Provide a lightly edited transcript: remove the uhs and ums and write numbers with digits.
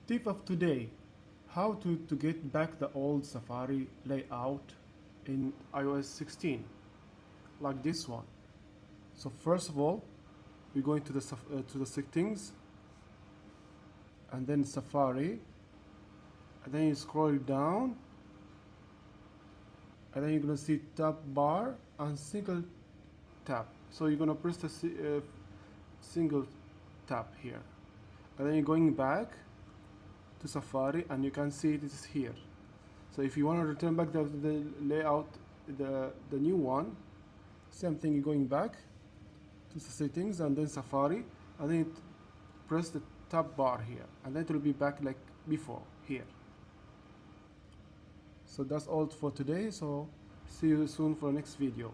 Tip of today, how to get back the old Safari layout in iOS 16, like this one. So first of all, we're going to the settings, and then Safari, and then you scroll down, and then you're gonna see tab bar and single tap. So you're gonna press the single tap here, and then you're going back to Safari, and you can see it is here. So if you want to return back the layout, the new one, same thing, you're going back to the settings and then Safari, and then press the tab bar here, and then it will be back like before here. So that's all for today, so see you soon for the next video.